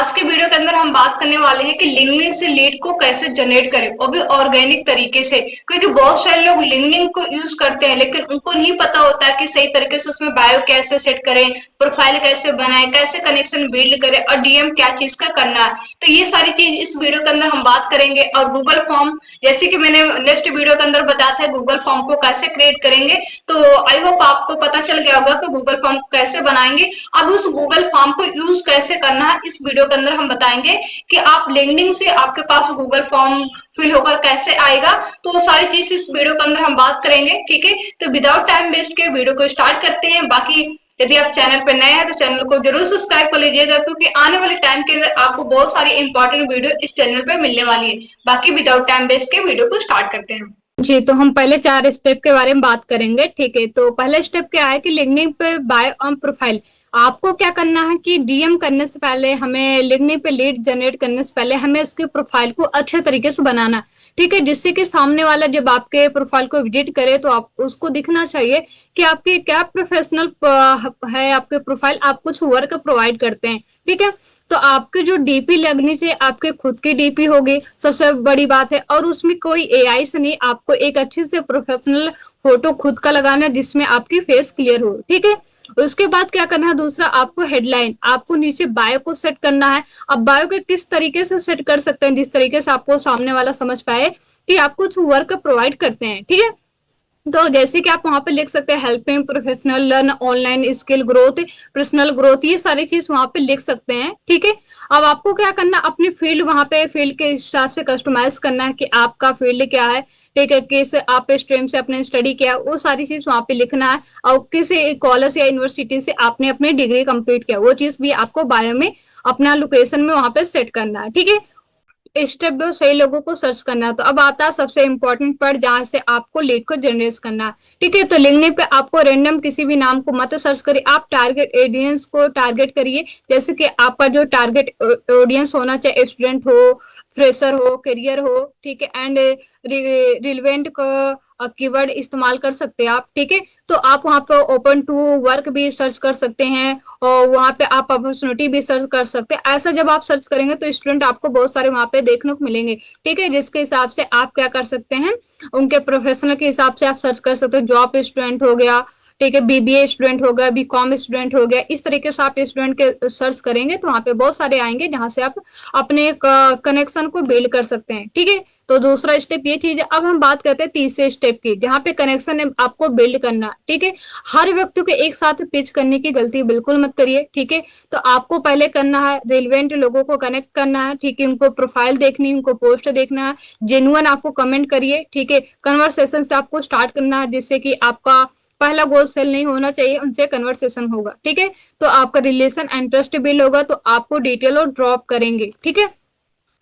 आज के वीडियो के अंदर हम बात करने वाले हैं कि लिंक्डइन से लीड को कैसे जनरेट करें, वो भी ऑर्गेनिक तरीके से। क्योंकि बहुत सारे लोग लिंक्डइन को यूज करते हैं लेकिन उनको नहीं पता होता है कि सही तरीके से उसमें बायो कैसे सेट करें, प्रोफाइल कैसे बनाएं, कैसे कनेक्शन बिल्ड करें और डीएम क्या चीज का करना है। तो ये सारी चीज इस वीडियो के अंदर हम बात करेंगे। और गूगल फॉर्म, जैसे कि मैंने नेक्स्ट वीडियो के अंदर बताया था गूगल फॉर्म को कैसे क्रिएट करेंगे, तो आई होप आपको पता चल गया होगा कि गूगल फॉर्म कैसे बनाएंगे। अब उस गूगल फॉर्म को यूज कैसे करना है इस वीडियो के अंदर हम बताएंगे कि आप लिंक्डइन से आपके पास गूगल फॉर्म फिल होकर कैसे आएगा। तो वो सारी चीज इस वीडियो के अंदर हम बात करेंगे, ठीक है। तो विदाउट टाइम वेस्ट के वीडियो को स्टार्ट करते हैं। बाकी यदि आप चैनल पर नए हैं तो चैनल को जरूर सब्सक्राइब कर लीजिएगा, क्योंकि आने वाले टाइम के अंदर आपको बहुत सारी इंपॉर्टेंट वीडियो इस चैनल पर मिलने वाली है। बाकी विदाउट टाइम वेस्ट के वीडियो को स्टार्ट करते हैं। जी, तो हम पहले 4 स्टेप के बारे में बात करेंगे, ठीक है। तो पहला स्टेप क्या है कि लिंक्डइन पे बायो ऑन प्रोफाइल। आपको क्या करना है कि डीएम करने से पहले, हमें लिंक्डइन पे लीड जनरेट करने से पहले हमें उसके प्रोफाइल को अच्छे तरीके से बनाना है, ठीक है। जिससे कि सामने वाला जब आपके प्रोफाइल को विजिट करे तो आप उसको दिखना चाहिए कि आपकी क्या प्रोफेशनल है आपके प्रोफाइल, आप कुछ वर्क प्रोवाइड करते हैं, ठीक है। तो आपके जो डीपी लगनी चाहिए आपके खुद की डीपी होगी, सबसे बड़ी बात है। और उसमें कोई एआई से नहीं, आपको एक अच्छी से प्रोफेशनल फोटो खुद का लगाना है जिसमें आपकी फेस क्लियर हो, ठीक है। उसके बाद क्या करना है, दूसरा आपको हेडलाइन, आपको नीचे बायो को सेट करना है। अब बायो को किस तरीके से सेट कर सकते हैं, जिस तरीके से आपको सामने वाला समझ पाए कि आप कुछ वर्क प्रोवाइड करते हैं, ठीक है। तो जैसे कि आप वहां पे लिख सकते हैं helping professional learn online skill growth, personal growth, ये सारी चीज वहां पे लिख सकते हैं, ठीक है। अब आपको क्या करना, अपनी फील्ड वहां पे फील्ड के हिसाब से कस्टमाइज करना है कि आपका फील्ड क्या है, ठीक है। किस आप स्ट्रीम से अपने स्टडी किया, वो सारी चीज वहां पे लिखना है। और किसी कॉलेज या यूनिवर्सिटी से आपने अपनी डिग्री कंप्लीट किया, वो चीज भी आपको बायो में अपना लोकेशन में वहां पे सेट करना है, ठीक है। स्टेप पे सही लोगों को सर्च करना है। तो अब आता है सबसे इंपॉर्टेंट पार्ट, जहां से आपको लीड को जनरेट करना है, ठीक है। तो लिंक्डइन पे आपको रैंडम किसी भी नाम को मत सर्च करिए, आप टारगेट ऑडियंस को टारगेट करिए। जैसे कि आपका जो टारगेट ऑडियंस होना चाहिए, स्टूडेंट हो, फ्रेशर हो, करियर हो, ठीक है। एंड रिलेवेंट कीवर्ड इस्तेमाल कर सकते हैं आप, ठीक है। तो आप वहां पे ओपन टू वर्क भी सर्च कर सकते हैं और वहां पे आप अपॉर्चुनिटी भी सर्च कर सकते हैं। ऐसा जब आप सर्च करेंगे तो स्टूडेंट आपको बहुत सारे वहां पे देखने को मिलेंगे, ठीक है। जिसके हिसाब से आप क्या कर सकते हैं, उनके प्रोफेशनल के हिसाब से आप सर्च कर सकते हो। जॉब स्टूडेंट हो गया, ठीक है, बीबीए स्टूडेंट हो गया, बीकॉम स्टूडेंट हो गया। इस तरीके से आप स्टूडेंट के सर्च करेंगे तो वहां पे बहुत सारे आएंगे जहां से आप अपने कनेक्शन को बिल्ड कर सकते हैं, ठीक है। तो दूसरा स्टेप ये चीज है। अब हम बात करते हैं तीसरे स्टेप की, जहाँ पे कनेक्शन आपको बिल्ड करना, ठीक है। हर व्यक्ति को एक साथ पिच करने की गलती बिल्कुल मत करिए, ठीक है। तो आपको पहले करना है रिलेवेंट लोगों को कनेक्ट करना है, ठीक है। उनको प्रोफाइल देखनी है, उनको पोस्ट देखना है, जेन्युइन आपको कमेंट करिए, ठीक है। कन्वर्सेशन से आपको स्टार्ट करना है, जिससे कि आपका पहला गोल सेल नहीं होना चाहिए, उनसे कन्वर्सेशन होगा, ठीक है। तो आपका रिलेशन एंड ट्रस्ट बिल्ड होगा, तो आपको डिटेल और ड्रॉप करेंगे, ठीक है।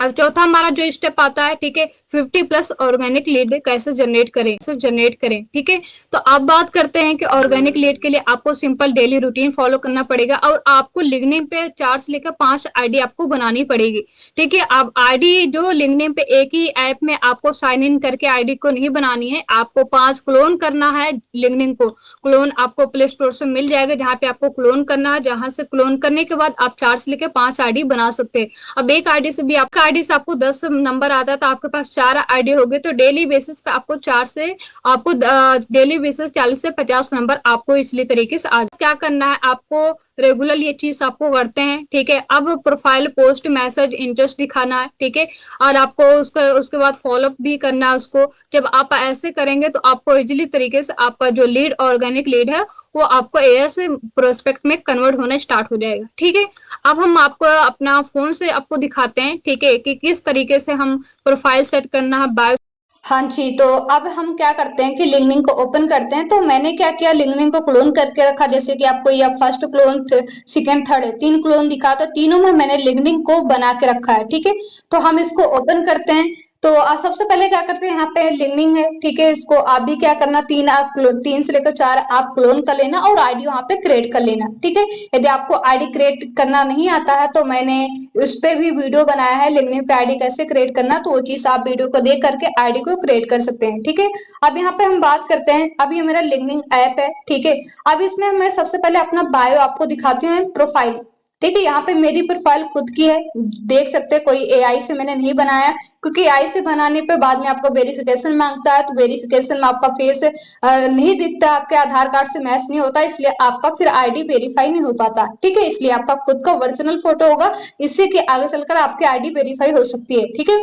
अब चौथा हमारा जो स्टेप आता है, ठीक है, 50+ ऑर्गेनिक लीड कैसे जनरेट करें, ठीक है। तो अब बात करते हैं कि ऑर्गेनिक लीड के लिए आपको सिंपल डेली रूटीन फॉलो करना पड़ेगा और आपको लिंक्डइन पे 4 से लेकर 5 आईडी आपको बनानी पड़ेगी, ठीक है। अब आईडी जो लिंक्डइन पे एक ही ऐप में आपको साइन इन करके आईडी को नहीं बनानी है, आपको 5 क्लोन करना है। लिंक्डइन को क्लोन आपको प्ले स्टोर से मिल जाएगा, जहाँ पे आपको क्लोन करना है। जहां से क्लोन करने के बाद आप 4 से लेकर 5 आईडी बना सकते हैं। अब एक आईडी से भी आपका आईडी से आपको 10 नंबर आता है तो आपके पास 4 आईडी हो गए, तो डेली बेसिस पे आपको 4 से आपको डेली बेसिस 40 से 50 नंबर आपको इसी तरीके से क्या करना है, आपको रेगुलर ये चीज आपको करते हैं, ठीक है। अब प्रोफाइल पोस्ट मैसेज इंटरेस्ट दिखाना है, ठीक है। और आपको उसके बाद फॉलोअप भी करना है उसको। जब आप ऐसे करेंगे तो आपको इजीली तरीके से आपका जो लीड ऑर्गेनिक लीड है वो आपको एआई से प्रोस्पेक्ट में कन्वर्ट होना स्टार्ट हो जाएगा, ठीक है। अब हम आपको अपना फोन से आपको दिखाते हैं, ठीक है, कि किस तरीके से हम प्रोफाइल सेट करना है बायो। हाँ जी, तो अब हम क्या करते हैं कि लिंक्डइन को ओपन करते हैं। तो मैंने क्या किया, लिंक्डइन को क्लोन करके रखा। जैसे कि आपको ये फर्स्ट क्लोन, सेकंड, थर्ड है, 3 क्लोन दिखा, तो तीनों में मैंने लिंक्डइन को बना के रखा है, ठीक है। तो हम इसको ओपन करते हैं। तो सबसे पहले क्या करते हैं, यहाँ पे लिंक्डइन है, ठीक है। इसको आप भी क्या करना, 3 से लेकर 4 आप क्लोन कर लेना और आईडी वहां पे क्रिएट कर लेना, ठीक है। यदि आपको आईडी क्रिएट करना नहीं आता है तो मैंने उस पे भी वीडियो बनाया है, लिंक्डइन पे आईडी कैसे क्रिएट करना, तो वो चीज आप वीडियो को देख करके आईडी को क्रिएट कर सकते हैं, ठीक है। अब यहाँ पे हम बात करते हैं, अब ये मेरा लिंक्डइन ऐप है, ठीक है। अब इसमें मैं सबसे पहले अपना बायो आपको दिखाती हूँ, प्रोफाइल। ठीक है, यहाँ पे मेरी प्रोफाइल खुद की है, देख सकते हैं, कोई एआई से मैंने नहीं बनाया, क्योंकि एआई से बनाने पे बाद में आपका वेरिफिकेशन मांगता है, तो वेरिफिकेशन में आपका फेस नहीं दिखता, आपके आधार कार्ड से मैच नहीं होता, इसलिए आपका फिर आईडी वेरीफाई नहीं हो पाता। ठीक है, इसलिए आपका खुद का ओरिजिनल फोटो होगा, इससे कि आगे चलकर आपकी आईडी वेरीफाई हो सकती है। ठीक है,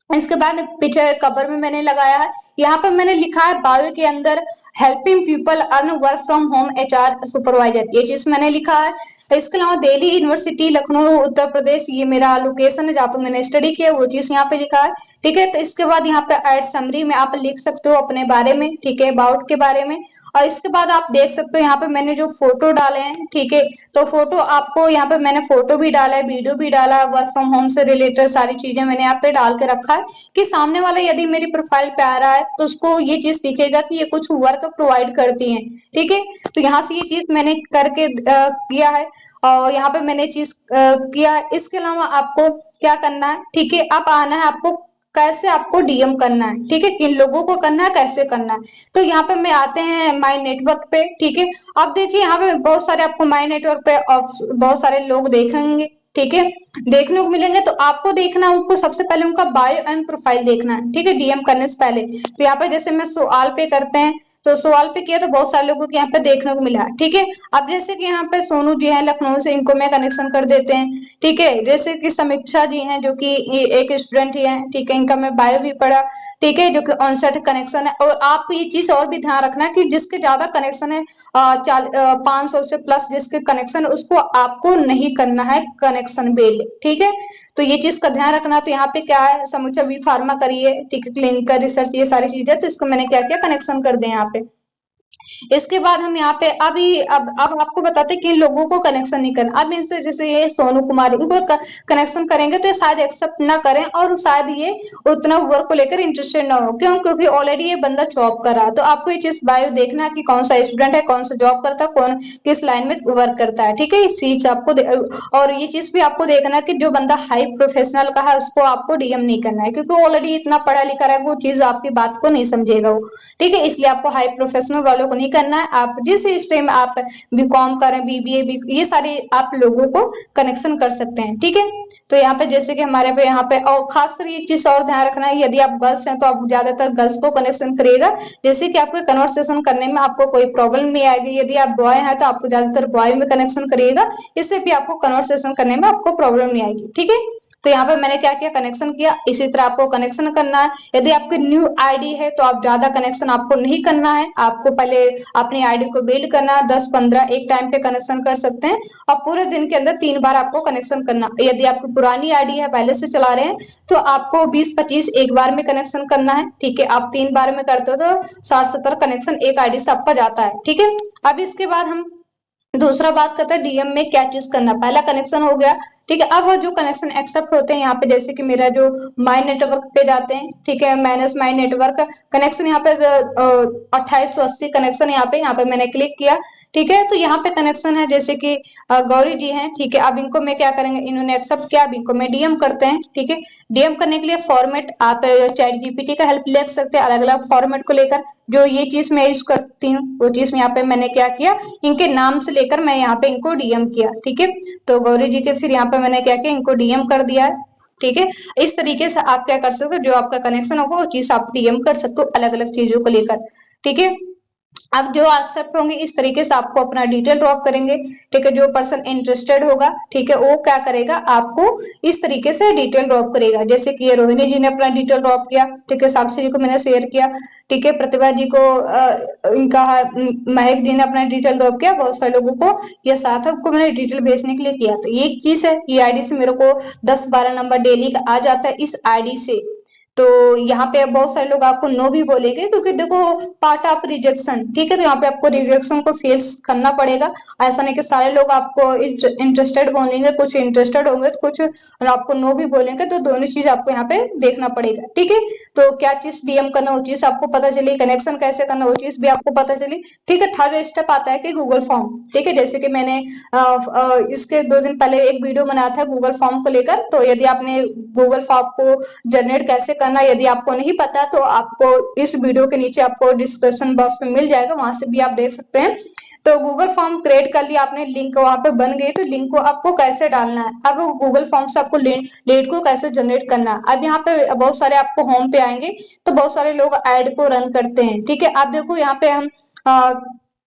इसके बाद पीछे कवर में मैंने लगाया है, यहाँ पे मैंने लिखा है बायो के अंदर helping people earn work from home HR supervisor, ये चीज मैंने लिखा है। इसके अलावा दिल्ली यूनिवर्सिटी लखनऊ उत्तर प्रदेश, ये मेरा लोकेशन है जहाँ पे मैंने स्टडी किया, वो चीज यहाँ पे लिखा है। ठीक है, तो इसके बाद यहाँ पे एड समरी में आप लिख सकते हो अपने बारे में, ठीक है, अबाउट के बारे में। और इसके बाद आप देख सकते हो यहाँ पे मैंने जो फोटो डाले हैं, ठीक है, तो फोटो आपको यहाँ पे मैंने फोटो भी डाला है, वीडियो भी डाला है, वर्क फ्रॉम होम से रिलेटेड सारी चीजें मैंने यहाँ पे डाल के रखा है कि सामने वाला यदि मेरी प्रोफाइल पे आ रहा है तो उसको ये चीज दिखेगा कि ये कुछ वर्क प्रोवाइड करती हैं। ठीक है, तो यहाँ से ये चीज मैंने करके किया है, और यहाँ पे मैंने चीज किया है। इसके अलावा आपको क्या करना है, ठीक है, अब आना है आपको कैसे आपको डीएम करना है, ठीक है, किन लोगों को करना है, कैसे करना है। तो यहाँ पे मैं आते हैं माय नेटवर्क पे। ठीक है, अब देखिए यहाँ पे बहुत सारे आपको माय नेटवर्क पे बहुत सारे लोग देखेंगे, ठीक है, देखने को मिलेंगे। तो आपको देखना है उनको, सबसे पहले उनका बायो एंड प्रोफाइल देखना है, ठीक है, डीएम करने से पहले। तो यहाँ पे जैसे मैं सवाल पे करते हैं, तो सवाल पे किया तो बहुत सारे लोगों को यहाँ पे देखने को मिला। ठीक है, अब जैसे कि यहाँ पे सोनू जी हैं लखनऊ से, इनको मैं कनेक्शन कर देते हैं। ठीक है, जैसे कि समीक्षा जी हैं जो कि एक स्टूडेंट ही हैं, ठीक है, इनका मैं बायो भी पढ़ा, ठीक है, जो कि ऑनसेट कनेक्शन है। और आप ये चीज और भी ध्यान रखना कि जिसके ज्यादा कनेक्शन है 500 से प्लस जिसके कनेक्शन, उसको आपको नहीं करना है कनेक्शन बिल्ड। ठीक है, तो ये चीज का ध्यान रखना। तो यहाँ पे क्या है, समीक्षा बी फार्मा करिए, ठीक है, क्लिनिकल रिसर्च, ये सारी चीजें, तो इसको मैंने क्या किया, कनेक्शन कर दें यहाँ पे। इसके बाद हम यहाँ पे अब आपको बताते हैं कि इन लोगों को कनेक्शन नहीं करना। अब इनसे जैसे ये सोनू कुमार, इनको कनेक्शन करेंगे तो ये शायद एक्सेप्ट ना करें, और शायद ये उतना वर्क को लेकर इंटरेस्टेड ना हो। क्यों? क्योंकि ऑलरेडी ये बंदा जॉब कर रहा है। तो आपको ये चीज बायो देखना है कि कौन सा स्टूडेंट है, कौन सा जॉब करता है, कौन किस लाइन में वर्क करता है। ठीक है, इस चीज आपको और ये चीज भी आपको देखना है कि जो बंदा हाई प्रोफेशनल का है उसको आपको डीएम नहीं करना है, क्योंकि ऑलरेडी इतना पढ़ा लिखा है, वो चीज आपकी बात को नहीं समझेगा वो। ठीक है, इसलिए आपको हाई प्रोफेशनल वालों को नहीं करना है। आप जिस स्ट्रीम में आप बीकॉम करें, बीबीए, ये सारे आप लोगों को कनेक्शन कर सकते हैं। ठीक है, तो यहाँ पे जैसे कि हमारे पे यहाँ पे, और खासकर एक चीज और ध्यान रखना है, यदि आप गर्ल्स हैं तो आप ज्यादातर गर्ल्स को कनेक्शन करिएगा, जैसे कि आपको कन्वर्सेशन करने में आपको कोई प्रॉब्लम नहीं आएगी। यदि आप बॉय हैं तो आपको ज्यादातर बॉय में कनेक्शन करिएगा, इससे भी आपको कन्वर्सेशन करने में आपको प्रॉब्लम नहीं आएगी। ठीक है, तो यहाँ पे मैंने क्या किया, कनेक्शन किया। इसी तरह आपको कनेक्शन करना है। यदि आपकी न्यू आईडी है तो आप ज्यादा कनेक्शन आपको नहीं करना है, आपको पहले अपनी आईडी को बिल्ड करना है। 10-15 एक टाइम पे कनेक्शन कर सकते हैं, और पूरे दिन के अंदर 3 बार आपको कनेक्शन करना। यदि आपकी पुरानी आईडी है, पहले से चला रहे हैं, तो आपको 20-25 एक बार में कनेक्शन करना है। ठीक है, आप 3 बार में करते हो तो 60-70 कनेक्शन एक आईडी से आपका जाता है। ठीक है, अब इसके बाद हम दूसरा बात करते हैं डीएम में क्या चीज करना। पहला कनेक्शन हो गया, ठीक है। अब वो जो कनेक्शन एक्सेप्ट होते हैं यहाँ पे, जैसे कि मेरा जो माई नेटवर्क पे जाते हैं, ठीक है, मैनेज माई नेटवर्क कनेक्शन, यहाँ पे 2880 कनेक्शन, यहाँ पे मैंने क्लिक किया। ठीक है, तो यहाँ पे कनेक्शन है, जैसे कि गौरी जी हैं, ठीक है। अब इनको मैं क्या करेंगे, इन्होंने एक्सेप्ट किया, अब इनको मैं डीएम करते हैं। ठीक है, डीएम करने के लिए फॉर्मेट आप चैट जीपीटी का हेल्प ले सकते हैं, अलग अलग फॉर्मेट को लेकर। जो ये चीज मैं यूज करती हूँ वो चीज यहाँ पे मैंने क्या किया, इनके नाम से लेकर मैं यहाँ पे इनको डीएम किया। ठीक है, तो गौरी जी के फिर यहाँ पे मैंने क्या किया, इनको डीएम कर दिया है। ठीक है, इस तरीके से आप क्या कर सकते हो, जो आपका कनेक्शन होगा वो चीज आप डीएम कर सकते हो अलग अलग चीजों को लेकर। ठीक है, अब जो एक्सेप्ट होंगे इस तरीके से आपको अपना डिटेल ड्रॉप करेंगे। ठीक है, जो पर्सन इंटरेस्टेड होगा, ठीक है, वो क्या करेगा, आपको इस तरीके से डिटेल ड्रॉप करेगा। जैसे कि ये रोहिणी जी ने अपना डिटेल ड्रॉप किया, ठीक है, साक्षी जी को मैंने शेयर किया, ठीक है, प्रतिभा जी को इनका महक जी ने अपना डिटेल ड्रॉप किया। बहुत सारे लोगों को ये सार्थक को मैंने डिटेल भेजने के लिए किया। तो ये चीज है, ये आईडी से मेरे को 10-12 नंबर डेली का आ जाता है इस आईडी से। तो यहाँ पे बहुत सारे लोग आपको नो भी बोलेंगे, क्योंकि देखो पार्ट ऑफ रिजेक्शन। ठीक है, तो यहाँ पे आपको रिजेक्शन को फेस करना पड़ेगा। ऐसा नहीं कि सारे लोग आपको इंटरेस्टेड बोलेंगे, कुछ इंटरेस्टेड होंगे तो कुछ आपको नो भी बोलेंगे। तो दोनों चीज आपको यहाँ पे देखना पड़ेगा। ठीक है, तो क्या चीज डीएम करना वो चीज आपको पता चली, कनेक्शन कैसे करना वो चीज भी आपको पता चली। ठीक है, थर्ड स्टेप आता है कि गूगल फॉर्म। ठीक है, जैसे कि मैंने इसके 2 दिन पहले एक वीडियो बनाया था गूगल फॉर्म को लेकर। तो यदि आपने गूगल फॉर्म को जनरेट कैसे करना यदि आपको नहीं पता तो आपको इस वीडियो के नीचे आपको डिस्क्रिप्शन बॉक्स में मिल जाएगा, वहां से भी आप देख सकते हैं। तो गूगल फॉर्म क्रिएट कर लिया आपने, लिंक वहां पे बन गई, तो लिंक को आपको कैसे डालना है, अब गूगल फॉर्म से आपको लीड को कैसे जनरेट करना है। अब यहाँ पे बहुत सारे आपको होम पे आएंगे, तो बहुत सारे लोग ऐड को रन करते हैं, ठीक है। आप देखो यहाँ पे हम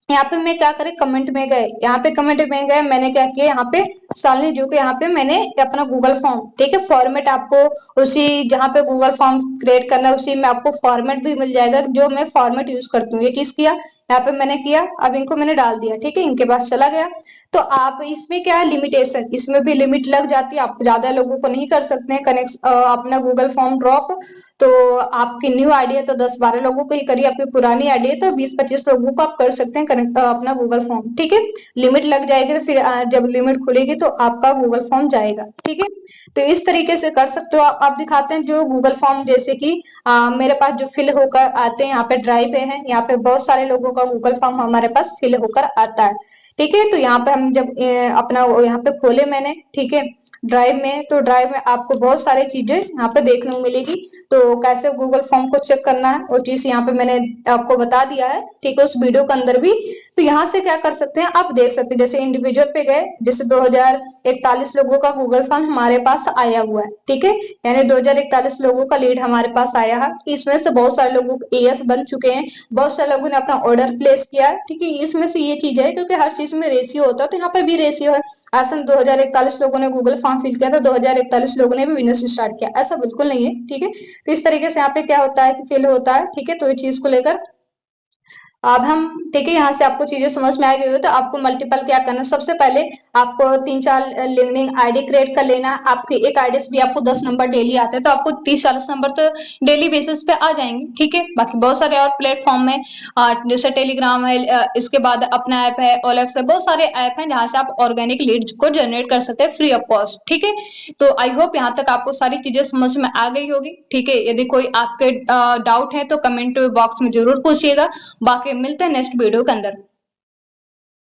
यहाँ पे मैं क्या करे, कमेंट में गए, यहाँ पे कमेंट में गए, मैंने क्या किया, यहाँ पे शालिनी जो कि यहाँ पे मैंने अपना गूगल फॉर्म, ठीक है, फॉर्मेट आपको उसी जहाँ पे गूगल फॉर्म क्रिएट करना है उसी में आपको फॉर्मेट भी मिल जाएगा, जो मैं फॉर्मेट यूज करती हूँ। ये चीज किया, यहाँ पे मैंने किया, अब इनको मैंने डाल दिया, ठीक है, इनके पास चला गया। तो आप इसमें क्या है, लिमिटेशन, इसमें भी लिमिट लग जाती है, आप ज्यादा लोगों को नहीं कर सकते हैं कनेक्ट अपना गूगल फॉर्म ड्रॉप। तो आपकी न्यू आईडी है तो 10-12 लोगों को ही करिए, आपकी पुरानी आईडी है तो 20-25 लोगों को आप कर सकते हैं कनेक्ट अपना गूगल फॉर्म, ठीक है। लिमिट लग जाएगी तो फिर जब लिमिट खुलेगी तो आपका गूगल फॉर्म जाएगा, ठीक है। तो इस तरीके से कर सकते हो आप दिखाते हैं जो गूगल फॉर्म, जैसे कि मेरे पास जो फिल होकर आते हैं, यहाँ पे ड्राइव पे है, यहाँ पे बहुत सारे लोगों का गूगल फॉर्म हमारे पास फिल होकर आता है, ठीक है। तो यहाँ पे हम जब अपना यहाँ पे खोले मैंने, ठीक है, ड्राइव में, तो ड्राइव में आपको बहुत सारी चीजें यहाँ पे देखने को मिलेगी। तो कैसे गूगल फॉर्म को चेक करना है वो चीज यहाँ पे मैंने आपको बता दिया है, ठीक है, उस वीडियो के अंदर भी। तो यहाँ से क्या कर सकते हैं, आप देख सकते हैं, जैसे इंडिविजुअल पे गए, जैसे 2041 लोगों का गूगल फॉर्म हमारे पास आया हुआ है, ठीक है, यानी 2041 लोगों का लीड हमारे पास आया है। इसमें से बहुत सारे लोगों के एएस बन चुके हैं, बहुत सारे लोगों ने अपना ऑर्डर प्लेस किया है, ठीक है। इसमें से ये चीज है, क्योंकि हर चीज में रेशियो होता है, तो यहाँ पे भी रेशियो है। ऐसा 2041 लोगों ने गूगल फॉर्म फिल किया तो 2041 लोगों ने भी बिजनेस स्टार्ट किया, ऐसा बिल्कुल नहीं है, ठीक है। तो इस तरीके से यहाँ पे क्या होता है कि फिल होता है, ठीक है। तो ये चीज को लेकर अब हम, ठीक है, यहाँ से आपको चीजें समझ में आ गई हो, तो आपको मल्टीपल क्या करना है, सबसे पहले आपको 3-4 लिंक्डइन आईडी क्रिएट कर लेना। आपकी एक आईडी से भी आपको 10 नंबर डेली आते हैं, तो आपको 30-40 नंबर तो डेली बेसिस पे आ जाएंगे, ठीक है। बाकी बहुत सारे और प्लेटफॉर्म में जैसे टेलीग्राम है, इसके बाद अपना ऐप है, ओलेक्स है, बहुत सारे ऐप हैं जहाँ से आप ऑर्गेनिक लीड को जनरेट कर सकते हैं फ्री ऑफ कॉस्ट, ठीक है। तो आई होप यहाँ तक आपको सारी चीजें समझ में आ गई होगी, ठीक है। यदि कोई आपके डाउट है तो कमेंट बॉक्स में जरूर पूछिएगा। बाकी मिलते हैं नेक्स्ट वीडियो के अंदर।